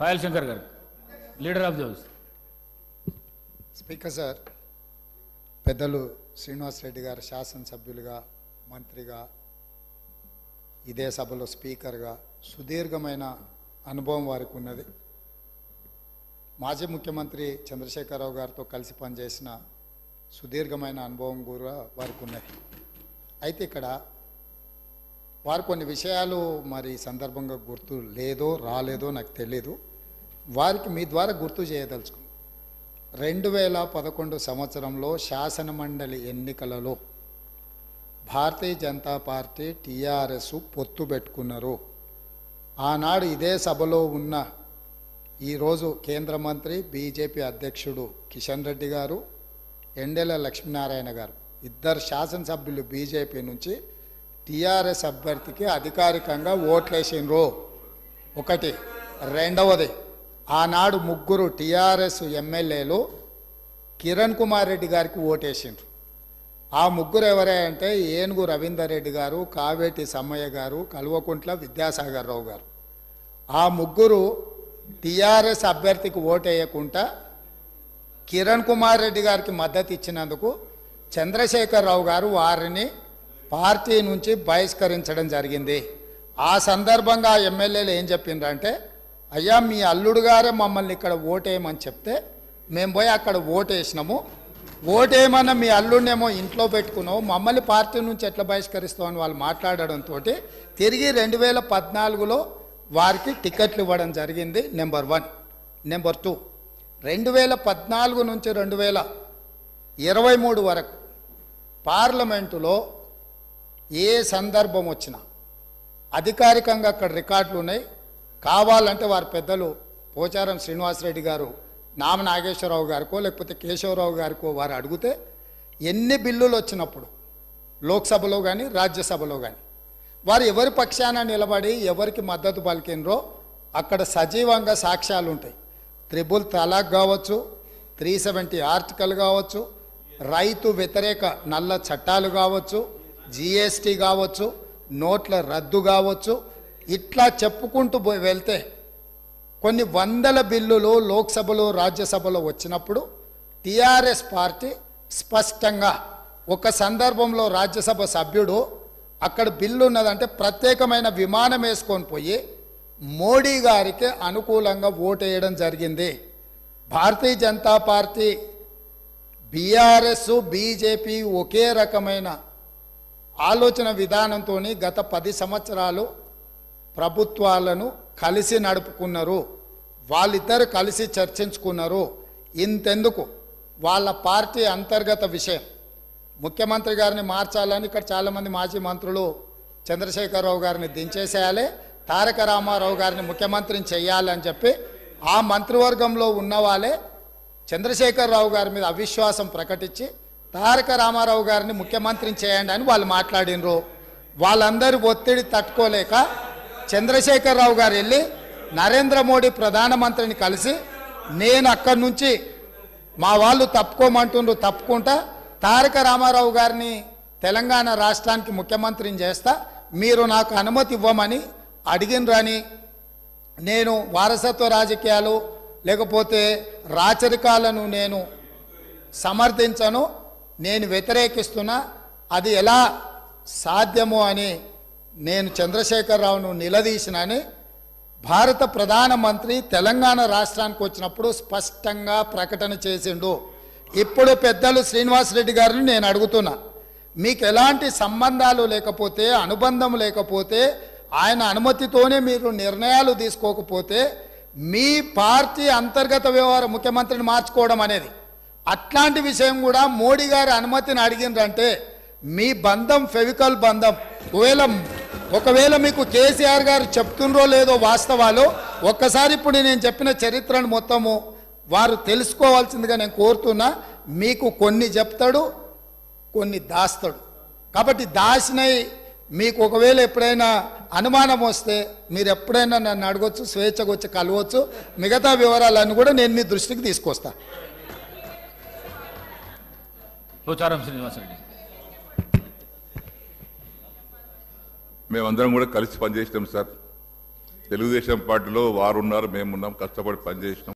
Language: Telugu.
పాయల్ శంకర్ గారు, leader of the house. Speaker sir, పెద్దలు శ్రీనివాస్ రెడ్డి గారు శాసనసభ్యులుగా, మంత్రిగా, ఇదే సభలో స్పీకర్గా సుదీర్ఘమైన అనుభవం వారికి ఉన్నది. మాజీ ముఖ్యమంత్రి చంద్రశేఖరరావు గారితో కలిసి పనిచేసిన సుదీర్ఘమైన అనుభవం కూడా వారికి ఉన్నది. అయితే ఇక్కడ వారు కొన్ని విషయాలు మరి సందర్భంగా గుర్తు లేదో రాలేదో నాకు తెలీదు, వారికి మీ ద్వారా గుర్తు చేయదలుచుకున్నాను. 2011 సంవత్సరంలో శాసనమండలి ఎన్నికలలో భారతీయ జనతా పార్టీ టీఆర్ఎస్ పొత్తు పెట్టుకున్నారు. ఆనాడు ఇదే సభలో ఉన్న ఈరోజు కేంద్ర మంత్రి బీజేపీ అధ్యక్షుడు కిషన్ రెడ్డి గారు, ఎండెల లక్ష్మీనారాయణ గారు, ఇద్దరు శాసనసభ్యులు బీజేపీ నుంచి టీఆర్ఎస్ అభ్యర్థికి అధికారికంగా ఓట్లేసిండ్రు. ఒకటి. రెండవది, ఆనాడు ముగ్గురు టీఆర్ఎస్ ఎమ్మెల్యేలు కిరణ్ కుమార్ రెడ్డి గారికి ఓటేసిండ్రు. ఆ ముగ్గురు ఎవరే అంటే ఏనుగు రవీందర్ రెడ్డి గారు, కావేటి సమ్మయ్య గారు, కల్వకుంట్ల విద్యాసాగర్ రావు గారు. ఆ ముగ్గురు టీఆర్ఎస్ అభ్యర్థికి ఓటేయకుండా కిరణ్ కుమార్ రెడ్డి గారికి మద్దతు ఇచ్చినందుకు చంద్రశేఖరరావు గారు వారిని పార్టీ నుంచి బహిష్కరించడం జరిగింది. ఆ సందర్భంగా ఎమ్మెల్యేలు ఏం చెప్పిండ్రంటే, అయ్యా మీ అల్లుడు గారే మమ్మల్ని ఇక్కడ ఓటేయమని చెప్తే మేము పోయి అక్కడ ఓటేసినాము, ఓటేయమన్న మీ అల్లుడినేమో ఇంట్లో పెట్టుకున్నావు, మమ్మల్ని పార్టీ నుంచి ఎట్లా బహిష్కరిస్తామని వాళ్ళు మాట్లాడడంతో తిరిగి 2014లో వారికి టికెట్లు ఇవ్వడం జరిగింది. నెంబర్ 1. నెంబర్ 2, 2014 నుంచి 2023 వరకు పార్లమెంటులో ఏ సందర్భం వచ్చినా అధికారికంగా అక్కడ రికార్డులు ఉన్నాయి. కావాలంటే వారి పెద్దలు పోచారం శ్రీనివాసరెడ్డి గారు, నామ నాగేశ్వరరావు గారికో లేకపోతే కేశవరావు గారికో వారు అడిగితే ఎన్ని బిల్లులు వచ్చినప్పుడు లోక్సభలో కానీ రాజ్యసభలో కానీ వారు ఎవరి పక్షాన నిలబడి ఎవరికి మద్దతు పలికినరో అక్కడ సజీవంగా సాక్ష్యాలు ఉంటాయి. 3 తలాక్ కావచ్చు, 370 ఆర్టికల్ కావచ్చు, రైతు వ్యతిరేక నల్ల చట్టాలు కావచ్చు, జిఎస్టీ కావచ్చు, నోట్ల రద్దు కావచ్చు, ఇట్లా చెప్పుకుంటూ వెళ్తే కొన్ని వందల బిల్లులు లోక్సభలో రాజ్యసభలో వచ్చినప్పుడు టీఆర్ఎస్ పార్టీ స్పష్టంగా ఒక సందర్భంలో రాజ్యసభ సభ్యుడు అక్కడ బిల్లు ఉన్నదంటే ప్రత్యేకమైన విమానం వేసుకొని పోయి మోడీ గారికి అనుకూలంగా ఓటేయడం జరిగింది. Bharatiya Janata party, BRS, BJP ఒకే రకమైన ఆలోచన విధానంతో గత 10 సంవత్సరాలు ప్రభుత్వాలను కలిసి నడుపుకున్నారు. వాళ్ళిద్దరు కలిసి చర్చించుకున్నారు. ఇంతెందుకు, వాళ్ళ పార్టీ అంతర్గత విషయం ముఖ్యమంత్రి గారిని మార్చాలని ఇక్కడ చాలామంది మాజీ మంత్రులు చంద్రశేఖరరావు గారిని దించేసేయాలి, తారక రామారావు గారిని ముఖ్యమంత్రిని చేయాలని చెప్పి ఆ మంత్రివర్గంలో ఉన్న వాళ్ళే చంద్రశేఖరరావు గారి మీద అవిశ్వాసం ప్రకటించి తారక రామారావు గారిని ముఖ్యమంత్రిని చేయండి అని వాళ్ళు మాట్లాడినరు. వాళ్ళందరూ ఒత్తిడి తట్టుకోలేక చంద్రశేఖరరావు గారు వెళ్ళి నరేంద్ర మోడీ ప్రధానమంత్రిని కలిసి నేను అక్కడి నుంచి మా వాళ్ళు తప్పుకోమంటుండ్రు, తప్పుకుంటా తారక రామారావు గారిని తెలంగాణ రాష్ట్రానికి ముఖ్యమంత్రిని చేస్తా, మీరు నాకు అనుమతి ఇవ్వమని అడిగినరని, నేను వారసత్వ రాజకీయాలు లేకపోతే రాచరికాలను నేను సమర్థించను, నేను వ్యతిరేకిస్తున్నా, అది ఎలా సాధ్యమో అని నేను చంద్రశేఖరరావును నిలదీసినని భారత ప్రధానమంత్రి తెలంగాణ రాష్ట్రానికి వచ్చినప్పుడు స్పష్టంగా ప్రకటన చేసిండు. ఇప్పుడు పెద్దలు శ్రీనివాసరెడ్డి గారిని నేను అడుగుతున్నా, మీకు ఎలాంటి సంబంధాలు లేకపోతే, అనుబంధం లేకపోతే, ఆయన అనుమతితోనే మీరు నిర్ణయాలు తీసుకోకపోతే మీ పార్టీ అంతర్గత వ్యవహార ముఖ్యమంత్రిని మార్చుకోవడం అనేది, అట్లాంటి విషయం కూడా మోడీ గారి అనుమతిని అడిగిండ్రంటే మీ బంధం ఫెవికల్ బంధం. ఒకవేళ మీకు కేసీఆర్ గారు చెప్తుండ్రో లేదో వాస్తవాలు ఒక్కసారి ఇప్పుడు నేను చెప్పిన చరిత్రను మొత్తము వారు తెలుసుకోవాల్సిందిగా నేను కోరుతున్నా. మీకు కొన్ని చెప్తాడు, కొన్ని దాస్తాడు. కాబట్టి దాసినై మీకు ఒకవేళ ఎప్పుడైనా అనుమానం వస్తే మీరు ఎప్పుడైనా నన్ను అడగొచ్చు, స్వేచ్ఛగా వచ్చి కలవచ్చు. మిగతా వివరాలన్నీ కూడా నేను మీ దృష్టికి తీసుకొస్తా. పోచారం శ్రీనివాసరెడ్డి. మేమందరం కూడా కలిసి పనిచేసినాం సార్. తెలుగుదేశం పార్టీలో వారు ఉన్నారు, మేమున్నాం, కష్టపడి పనిచేసినాం.